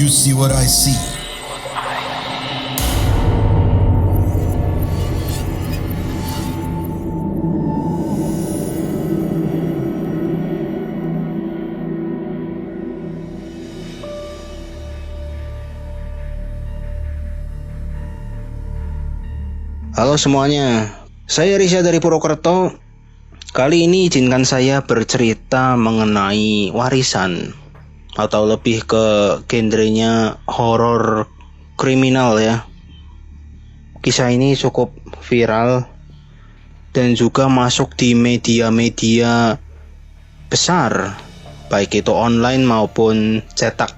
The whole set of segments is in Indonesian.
you see what I see? Halo semuanya, saya Risha dari Purwokerto. Kali ini izinkan saya bercerita mengenai warisan, atau lebih ke genrenya horor kriminal ya. Kisah ini cukup viral dan juga masuk di media-media besar, baik itu online maupun cetak.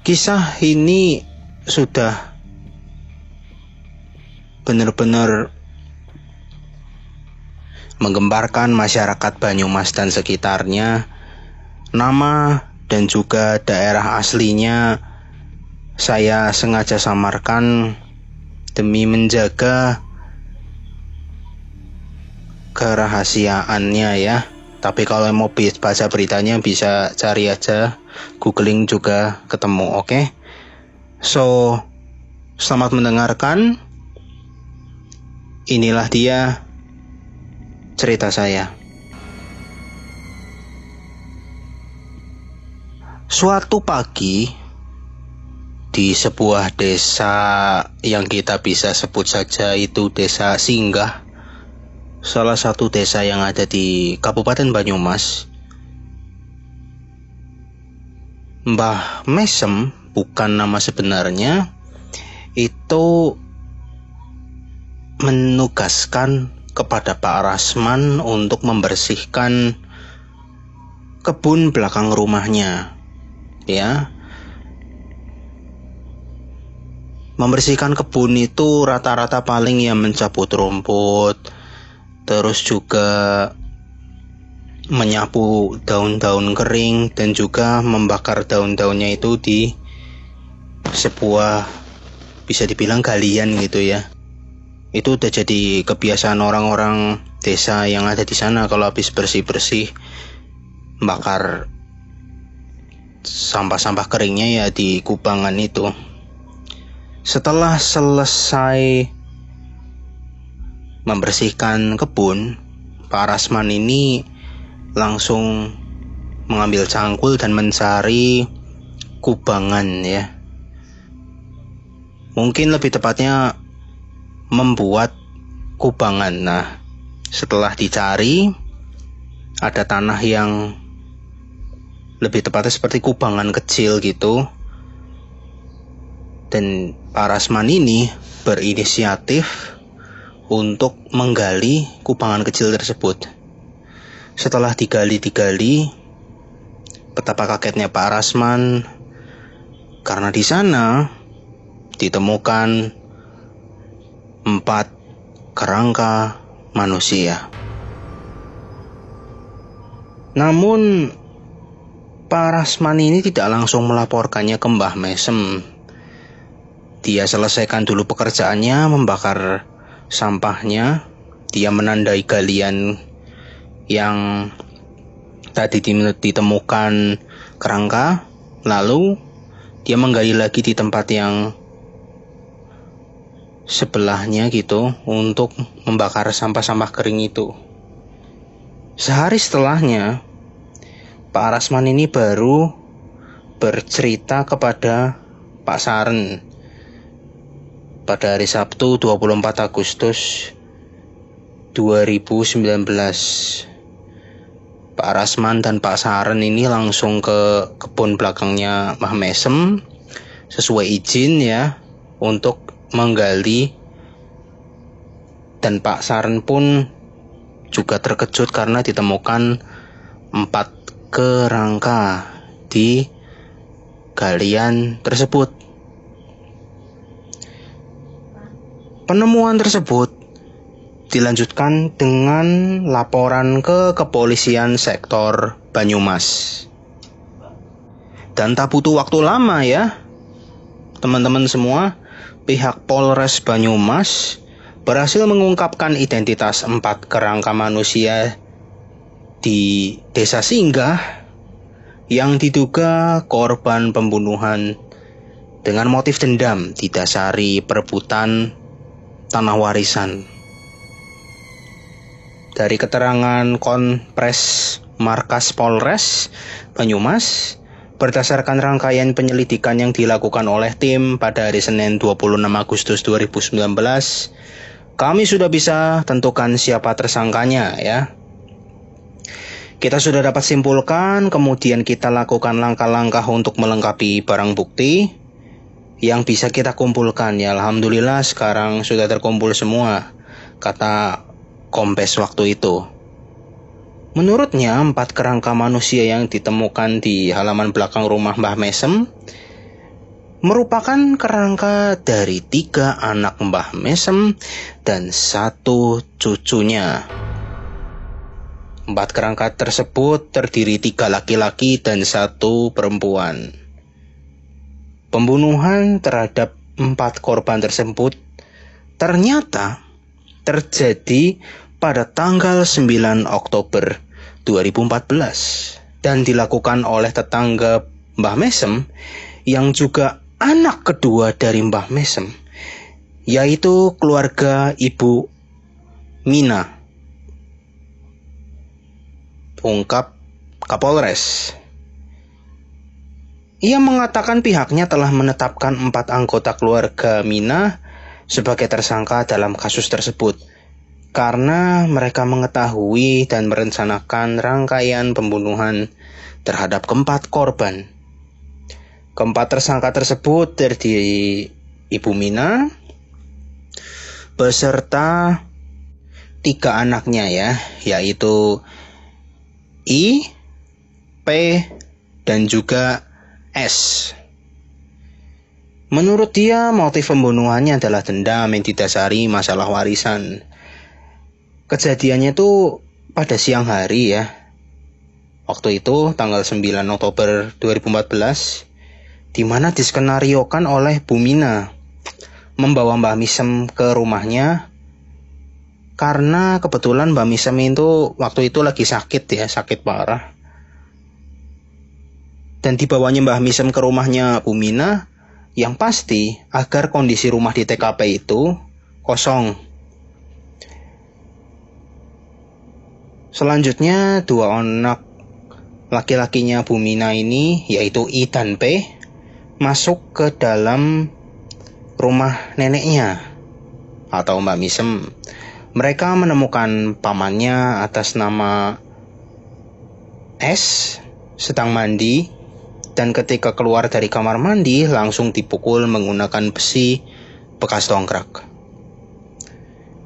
Kisah ini sudah benar-benar menggemparkan masyarakat Banyumas dan sekitarnya. Nama dan juga daerah aslinya saya sengaja samarkan demi menjaga kerahasiaannya ya. Tapi kalau mau baca beritanya bisa cari aja, googling juga ketemu, oke? So, selamat mendengarkan. Inilah dia cerita saya. Suatu pagi di sebuah desa yang kita bisa sebut saja itu Desa Singgah, salah satu desa yang ada di Kabupaten Banyumas, Mbah Mesem, bukan nama sebenarnya, itu menugaskan kepada Pak Rasman untuk membersihkan kebun belakang rumahnya ya. Membersihkan kebun itu rata-rata paling ya mencabut rumput, terus juga menyapu daun-daun kering, dan juga membakar daun-daunnya itu di sebuah, bisa dibilang galian gitu ya. Itu udah jadi kebiasaan orang-orang desa yang ada di sana kalau habis bersih-bersih, bakar sampah-sampah keringnya ya di kubangan itu. Setelah selesai membersihkan kebun, Pak Rasman ini langsung mengambil cangkul dan mencari kubangan ya. Mungkin lebih tepatnya membuat kubangan. Nah, setelah dicari, ada tanah yang lebih tepatnya seperti kubangan kecil gitu, dan Pak Rasman ini berinisiatif untuk menggali kubangan kecil tersebut. Setelah digali, betapa kagetnya Pak Rasman karena di sana ditemukan 4 kerangka manusia. Namun Pak Rasman ini tidak langsung melaporkannya ke Mbah Mesem. Dia selesaikan dulu pekerjaannya, membakar sampahnya. Dia menandai galian yang tadi ditemukan kerangka. Lalu dia menggali lagi di tempat yang sebelahnya gitu untuk membakar sampah-sampah kering itu. Sehari setelahnya, Pak Rasman ini baru bercerita kepada Pak Saren pada hari Sabtu 24 Agustus 2019. Pak Rasman dan Pak Saren ini langsung ke kebun belakangnya Mbah Mesem sesuai izin ya, untuk menggali. Dan Pak Saren pun juga terkejut karena ditemukan 4 kerangka di galian tersebut. Penemuan tersebut dilanjutkan dengan laporan ke kepolisian sektor Banyumas. Dan tak butuh waktu lama ya, teman-teman semua, pihak Polres Banyumas berhasil mengungkapkan identitas 4 kerangka manusia di Desa Singgah yang diduga korban pembunuhan dengan motif dendam didasari perebutan tanah warisan. Dari keterangan Konpres Markas Polres Banyumas, berdasarkan rangkaian penyelidikan yang dilakukan oleh tim pada hari Senin 26 Agustus 2019, kami sudah bisa tentukan siapa tersangkanya ya. Kita sudah dapat simpulkan, kemudian kita lakukan langkah-langkah untuk melengkapi barang bukti yang bisa kita kumpulkan ya. Alhamdulillah sekarang sudah terkumpul semua, kata Kombes waktu itu. Menurutnya 4 kerangka manusia yang ditemukan di halaman belakang rumah Mbah Mesem merupakan kerangka dari 3 anak Mbah Mesem dan 1 cucunya. 4 kerangka tersebut terdiri 3 laki-laki dan 1 perempuan. Pembunuhan terhadap 4 korban tersebut ternyata terjadi pada tanggal 9 Oktober 2014 dan dilakukan oleh tetangga Mbah Mesem yang juga anak kedua dari Mbah Mesem, yaitu keluarga Ibu Mina, ungkap Kapolres. Ia mengatakan pihaknya telah menetapkan 4 anggota keluarga Mina sebagai tersangka dalam kasus tersebut karena mereka mengetahui dan merencanakan rangkaian pembunuhan terhadap 4 korban. 4 tersangka tersebut terdiri Ibu Mina beserta 3 anaknya ya, yaitu I, P, dan juga S. Menurut dia, motif pembunuhannya adalah dendam yang didasari masalah warisan. Kejadiannya itu pada siang hari ya. Waktu itu tanggal 9 Oktober 2014, di mana diskenariokan oleh Bu Mina membawa Mbah Mesem ke rumahnya karena kebetulan Mbah Mesem itu waktu itu lagi sakit ya, sakit parah. Dan dibawanya Mbah Mesem ke rumahnya Bu Mina yang pasti agar kondisi rumah di TKP itu kosong. Selanjutnya 2 anak laki-lakinya Bu Mina ini, yaitu I dan P, masuk ke dalam rumah neneknya atau Mbak Mesem. Mereka menemukan pamannya atas nama S sedang mandi, dan ketika keluar dari kamar mandi langsung dipukul menggunakan besi bekas dongkrak.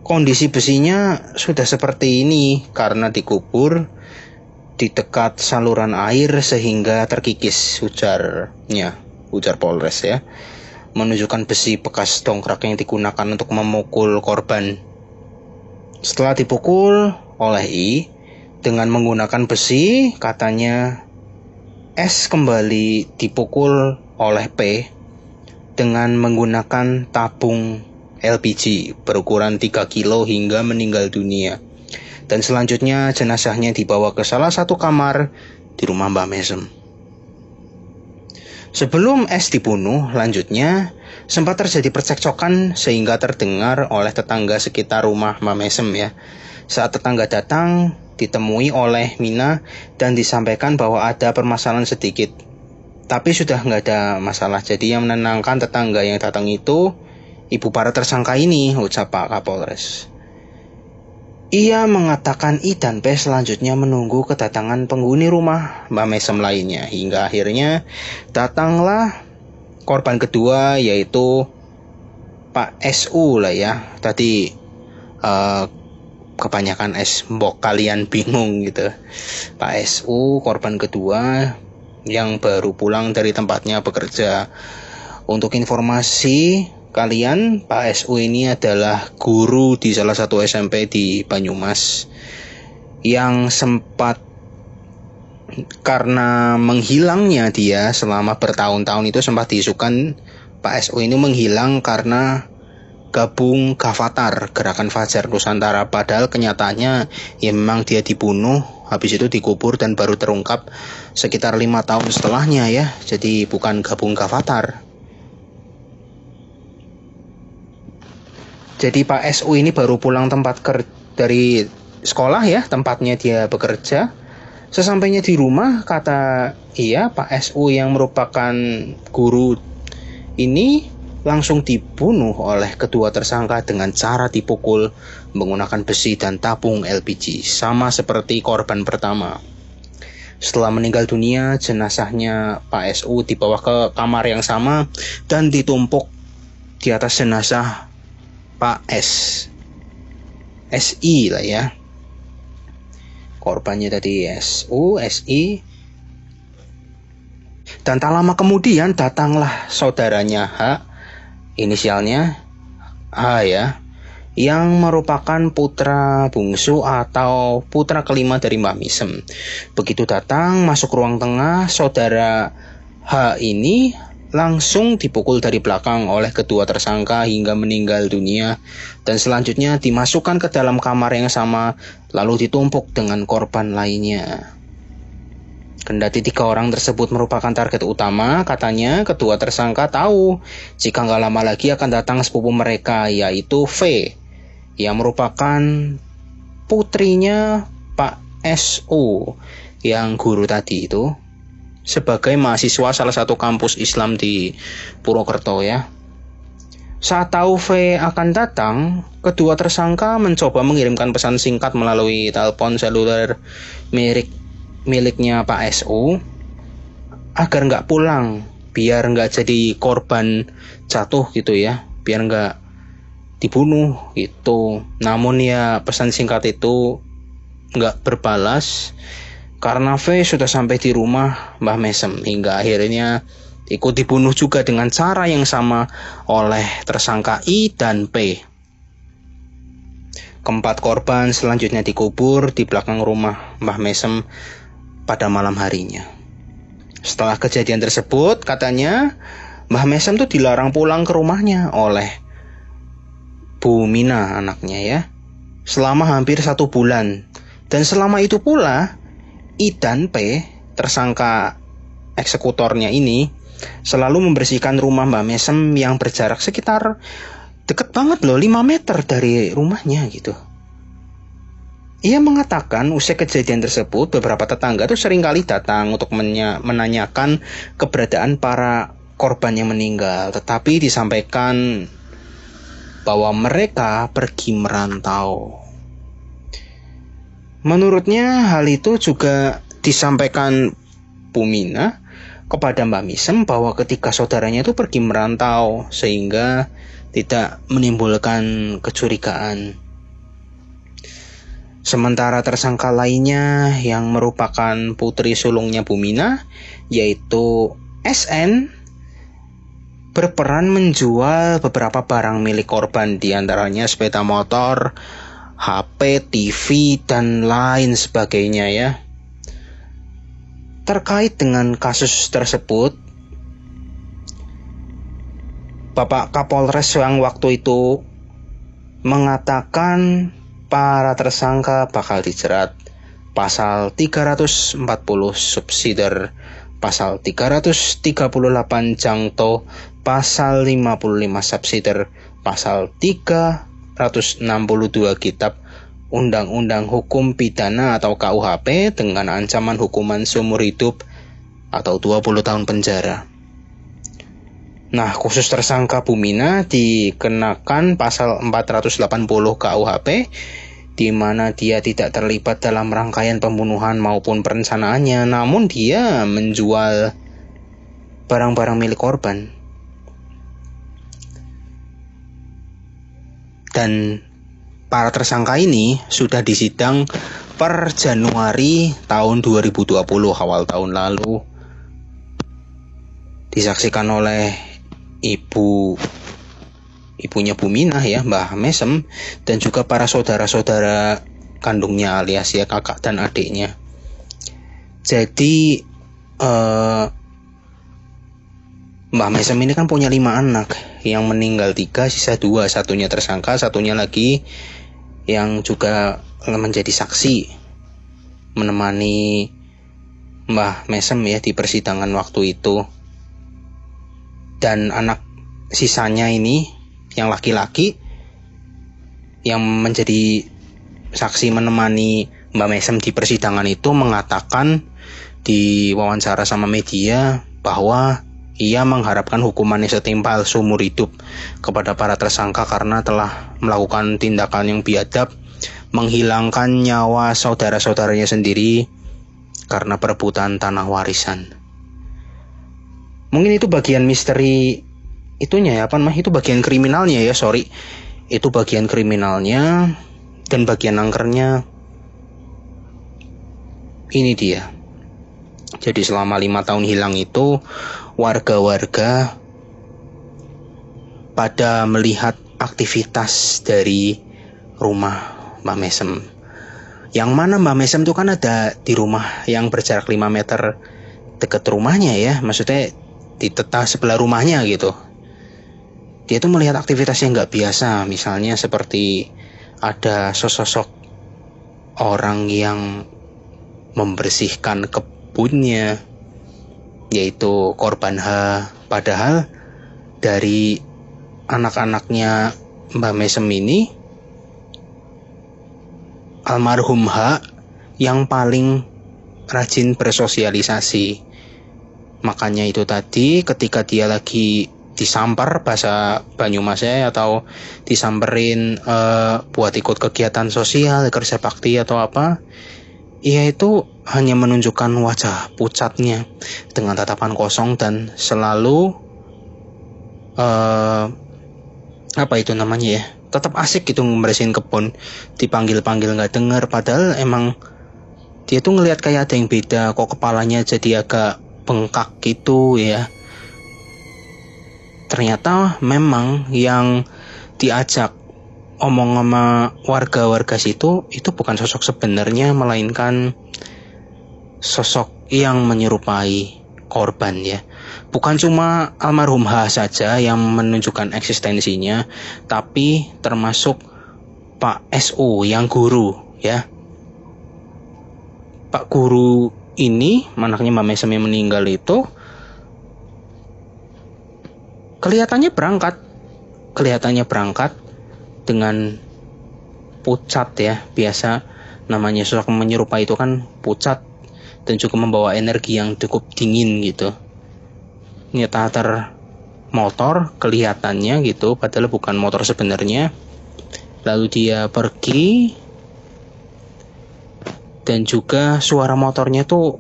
Kondisi besinya sudah seperti ini karena dikubur di dekat saluran air sehingga terkikis, ujar Polres ya, menunjukkan besi bekas dongkrak yang digunakan untuk memukul korban. Setelah dipukul oleh I dengan menggunakan besi, katanya S kembali dipukul oleh P dengan menggunakan tabung LPG berukuran 3 kilo hingga meninggal dunia. Dan selanjutnya jenazahnya dibawa ke salah satu kamar di rumah Mbah Mesem. Sebelum S dibunuh, lanjutnya sempat terjadi percekcokan sehingga terdengar oleh tetangga sekitar rumah Mbah Mesem ya. Saat tetangga datang, ditemui oleh Mina dan disampaikan bahwa ada permasalahan sedikit. Tapi sudah nggak ada masalah. Jadi yang menenangkan tetangga yang datang itu ibu para tersangka ini, ucap Pak Kapolres. Ia mengatakan I dan P selanjutnya menunggu kedatangan penghuni rumah Mbah Mesem lainnya, hingga akhirnya datanglah korban kedua, yaitu Pak SU lah ya. Tadi kebanyakan S, mbok kalian bingung gitu. Pak SU korban kedua yang baru pulang dari tempatnya bekerja. Untuk informasi kalian, Pak SU ini adalah guru di salah satu SMP di Banyumas yang sempat, karena menghilangnya dia selama bertahun-tahun itu, sempat diisukan Pak SU ini menghilang karena gabung Gavatar, Gerakan Fajar Nusantara, padahal kenyataannya ya memang dia dibunuh, habis itu dikubur dan baru terungkap sekitar 5 tahun setelahnya ya. Jadi bukan gabung Gavatar. Jadi Pak SU ini baru pulang dari sekolah ya, tempatnya dia bekerja. Sesampainya di rumah, kata Pak SU yang merupakan guru ini langsung dibunuh oleh kedua tersangka dengan cara dipukul menggunakan besi dan tabung LPG, sama seperti korban pertama. Setelah meninggal dunia, jenazahnya Pak SU dibawa ke kamar yang sama dan ditumpuk di atas jenazah Pak SI lah ya. Korbannya tadi SU, SI. Dan tak lama kemudian datanglah saudaranya H, inisialnya H ya, yang merupakan putra bungsu atau putra kelima dari Mbah Misem. Begitu datang masuk ruang tengah, saudara H ini langsung dipukul dari belakang oleh kedua tersangka hingga meninggal dunia, dan selanjutnya dimasukkan ke dalam kamar yang sama lalu ditumpuk dengan korban lainnya. Kendati 3 orang tersebut merupakan target utama, katanya kedua tersangka tahu jika nggak lama lagi akan datang sepupu mereka, yaitu V, yang merupakan putrinya Pak SU yang guru tadi itu, sebagai mahasiswa salah satu kampus Islam di Purwokerto ya. Saat tahu V akan datang, kedua tersangka mencoba mengirimkan pesan singkat melalui telepon seluler miliknya Pak SU agar nggak pulang, biar nggak jadi korban jatuh gitu ya, biar nggak dibunuh gitu. Namun ya pesan singkat itu nggak berbalas karena V sudah sampai di rumah Mbah Mesem, hingga akhirnya ikut dibunuh juga dengan cara yang sama oleh tersangka I dan P. Keempat korban selanjutnya dikubur di belakang rumah Mbah Mesem pada malam harinya. Setelah kejadian tersebut, katanya Mbah Mesem tuh dilarang pulang ke rumahnya oleh Bu Mina, anaknya ya, selama hampir 1 bulan. Dan selama itu pula I dan P, tersangka eksekutornya ini, selalu membersihkan rumah Mbah Mesem yang berjarak sekitar deket banget loh, 5 meter dari rumahnya gitu. Ia mengatakan usai kejadian tersebut, beberapa tetangga tuh seringkali datang untuk menanyakan keberadaan para korban yang meninggal, tetapi disampaikan bahwa mereka pergi merantau. Menurutnya hal itu juga disampaikan Bu Mina kepada Mbah Misem bahwa ketika saudaranya itu pergi merantau sehingga tidak menimbulkan kecurigaan. Sementara tersangka lainnya yang merupakan putri sulungnya Bu Mina, yaitu SN, berperan menjual beberapa barang milik korban, diantaranya sepeda motor, HP, TV, dan lain sebagainya ya. Terkait dengan kasus tersebut, Bapak Kapolres yang waktu itu mengatakan para tersangka bakal dijerat pasal 340 subsidiar, pasal 338 jangto, pasal 55 subsidiar, pasal 362 kitab Undang-Undang Hukum Pidana atau KUHP dengan ancaman hukuman seumur hidup atau 20 tahun penjara. Nah, khusus tersangka Bu Mina dikenakan pasal 480 KUHP, di mana dia tidak terlibat dalam rangkaian pembunuhan maupun perencanaannya, namun dia menjual barang-barang milik korban. Dan para tersangka ini sudah disidang per Januari tahun 2020, awal tahun lalu. Disaksikan oleh ibunya Bu Mina ya, Mbah Mesem, dan juga para saudara-saudara kandungnya alias ya kakak dan adiknya. Jadi Mbah Mesem ini kan punya 5 anak, yang meninggal 3, sisa 2, satunya tersangka, satunya lagi yang juga menjadi saksi menemani Mbah Mesem ya di persidangan waktu itu. Dan anak sisanya ini yang laki-laki yang menjadi saksi menemani Mbah Mesem di persidangan itu mengatakan di wawancara sama media bahwa ia mengharapkan hukuman yang setimpal seumur hidup kepada para tersangka karena telah melakukan tindakan yang biadab, menghilangkan nyawa saudara-saudaranya sendiri karena perebutan tanah warisan. Mungkin itu bagian misteri itunya ya, itu bagian kriminalnya ya, itu bagian kriminalnya. Dan bagian angkernya ini dia. Jadi selama 5 tahun hilang itu warga-warga pada melihat aktivitas dari rumah Mbah Mesem. Yang mana Mbah Mesem itu kan ada di rumah yang berjarak 5 meter dekat rumahnya ya. Maksudnya di tetah sebelah rumahnya gitu. Dia tuh melihat aktivitas yang gak biasa. Misalnya seperti ada sosok orang yang membersihkan kebunnya, yaitu korban H. Padahal dari anak-anaknya Mbah Mesem ini, almarhum H yang paling rajin bersosialisasi. Makanya itu tadi ketika dia lagi disamper bahasa Banyumasnya atau disamperin buat ikut kegiatan sosial, kerja bakti atau apa, ia itu hanya menunjukkan wajah pucatnya dengan tatapan kosong dan selalu tetap asik gitu membersihin kebun. Dipanggil-panggil nggak dengar, padahal emang dia tuh ngelihat kayak ada yang beda, kok kepalanya jadi agak bengkak gitu ya. Ternyata memang yang diajak omong sama warga-warga situ itu bukan sosok sebenarnya, melainkan sosok yang menyerupai korban ya. Bukan cuma almarhum H saja yang menunjukkan eksistensinya, tapi termasuk Pak SU yang guru ya. Pak guru ini, anaknya Mbak Mesem yang meninggal itu, kelihatannya berangkat dengan pucat ya. Biasa namanya sosok menyerupai itu kan pucat dan juga membawa energi yang cukup dingin gitu. Nyetar motor kelihatannya gitu, padahal bukan motor sebenarnya. Lalu dia pergi, dan juga suara motornya tuh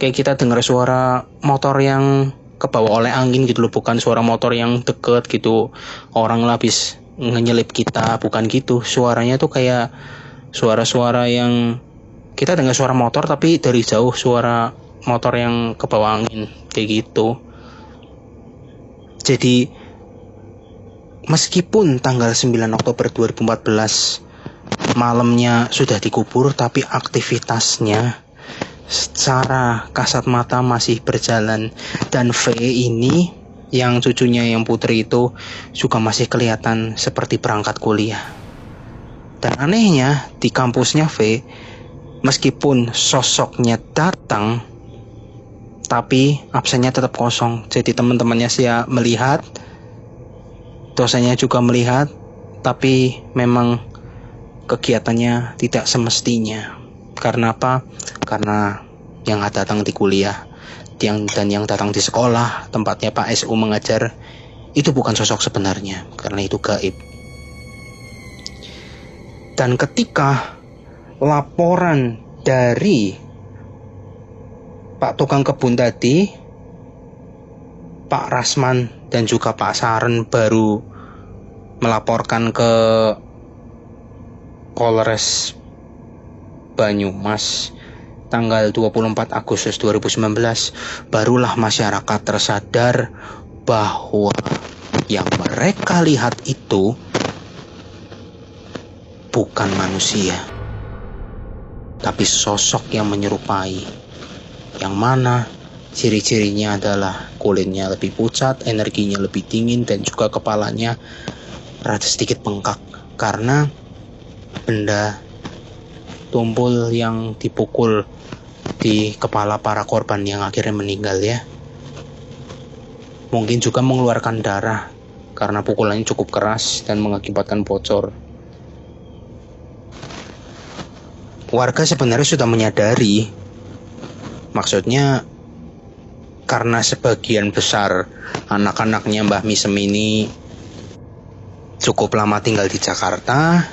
kayak kita dengar suara motor yang kebawa oleh angin gitu loh, bukan suara motor yang deket gitu, orang habis ngenyelip kita, bukan gitu. Suaranya tuh kayak suara-suara yang kita dengar suara motor tapi dari jauh, suara motor yang kebawa angin kayak gitu. Jadi meskipun tanggal 9 Oktober 2014 malamnya sudah dikubur, tapi aktivitasnya secara kasat mata masih berjalan. Dan V ini yang cucunya yang putri itu juga masih kelihatan seperti berangkat kuliah. Dan anehnya di kampusnya V, meskipun sosoknya datang, tapi absennya tetap kosong. Jadi teman-temannya saya melihat, dosennya juga melihat, tapi memang kegiatannya tidak semestinya. Karena apa? Karena yang datang di kuliah dan yang datang di sekolah tempatnya Pak SU mengajar itu bukan sosok sebenarnya, karena itu gaib. Dan ketika laporan dari Pak tukang kebun tadi, Pak Rasman dan juga Pak Saren baru melaporkan ke Polres Banyumas tanggal 24 Agustus 2019, barulah masyarakat tersadar bahwa yang mereka lihat itu bukan manusia, tapi sosok yang menyerupai, yang mana Ciri-cirinya adalah kulitnya lebih pucat, energinya lebih dingin, dan juga kepalanya rada sedikit bengkak karena benda tumpul yang dipukul di kepala para korban yang akhirnya meninggal ya. Mungkin juga mengeluarkan darah karena pukulannya cukup keras dan mengakibatkan bocor. Warga sebenarnya sudah menyadari, maksudnya karena sebagian besar anak-anaknya Mbah Misem ini cukup lama tinggal di Jakarta,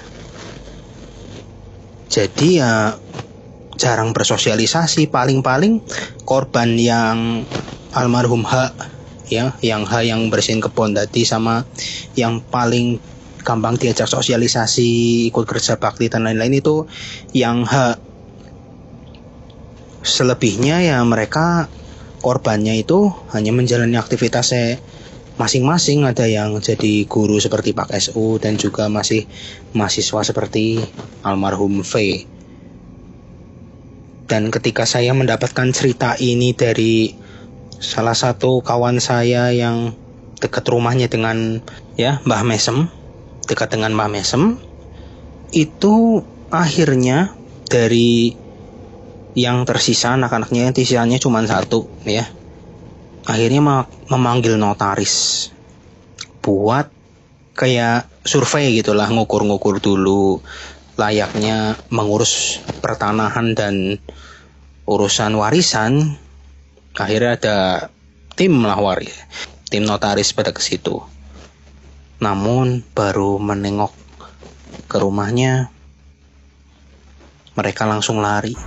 jadi ya jarang bersosialisasi. Paling-paling korban yang almarhum H ya, yang H yang bersihin kebon tadi, sama yang paling gampang diajak sosialisasi, ikut kerja bakti dan lain-lain itu yang H. Selebihnya ya mereka korbannya itu hanya menjalani aktivitasnya masing-masing. Ada yang jadi guru seperti Pak SU dan juga masih mahasiswa seperti almarhum V. Dan ketika saya mendapatkan cerita ini dari salah satu kawan saya yang dekat rumahnya dengan ya Mbah Mesem, dekat dengan Mbah Mesem, itu akhirnya dari yang tersisa anak-anaknya, sisanya cuma satu ya, akhirnya memanggil notaris buat kayak survei gitulah, ngukur-ngukur dulu layaknya mengurus pertanahan dan urusan warisan. Akhirnya ada tim notaris pada ke situ. Namun baru menengok ke rumahnya, mereka langsung lari.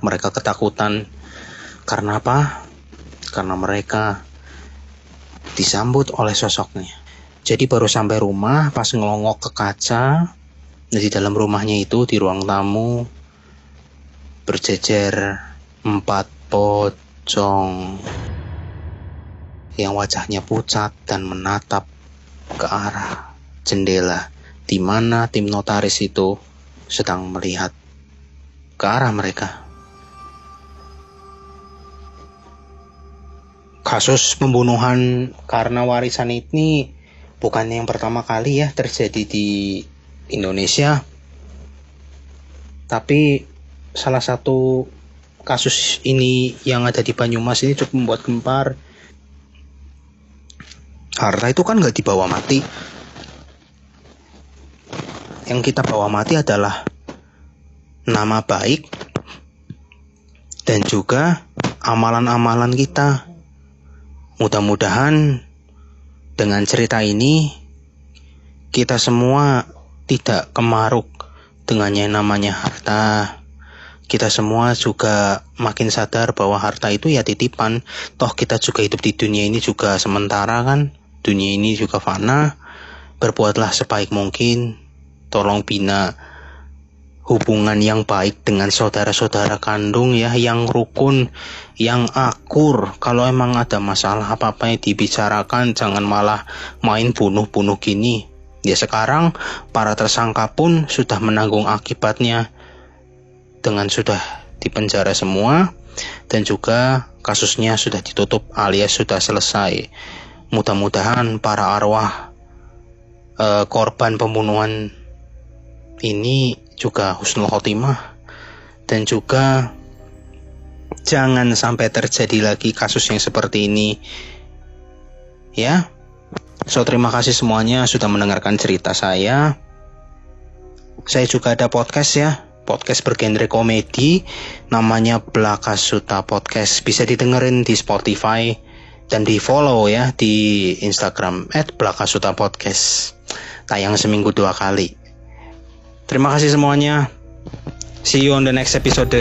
Mereka ketakutan. Karena apa? Karena mereka disambut oleh sosoknya. Jadi baru sampai rumah, pas ngelongok ke kaca, di dalam rumahnya itu di ruang tamu berjejer 4 pocong yang wajahnya pucat dan menatap ke arah jendela di mana tim notaris itu sedang melihat ke arah mereka. Kasus pembunuhan karena warisan ini bukan yang pertama kali ya terjadi di Indonesia. Tapi salah satu kasus ini yang ada di Banyumas ini cukup membuat gempar. Harta itu kan gak dibawa mati. Yang kita bawa mati adalah nama baik dan juga amalan-amalan kita. Mudah-mudahan dengan cerita ini kita semua tidak kemaruk dengan yang namanya harta. Kita semua juga makin sadar bahwa harta itu ya titipan. Toh kita juga hidup di dunia ini juga sementara kan. Dunia ini juga fana. Berbuatlah sebaik mungkin. Tolong bina hubungan yang baik dengan saudara-saudara kandung ya, yang rukun, yang akur. Kalau emang ada masalah apa-apa yang dibicarakan, jangan malah main bunuh-bunuh gini. Ya sekarang para tersangka pun sudah menanggung akibatnya dengan sudah dipenjara semua, dan juga kasusnya sudah ditutup alias sudah selesai. Mudah-mudahan para arwah korban pembunuhan ini juga husnul khotimah, dan juga jangan sampai terjadi lagi kasus yang seperti ini ya. So terima kasih semuanya sudah mendengarkan cerita saya. Saya juga ada podcast ya, podcast bergenre komedi, namanya Blaka Suta Podcast. Bisa didengerin di Spotify dan di follow ya di Instagram @blakasutapodcast. Tayang seminggu 2 kali. Terima kasih semuanya. See you on the next episode.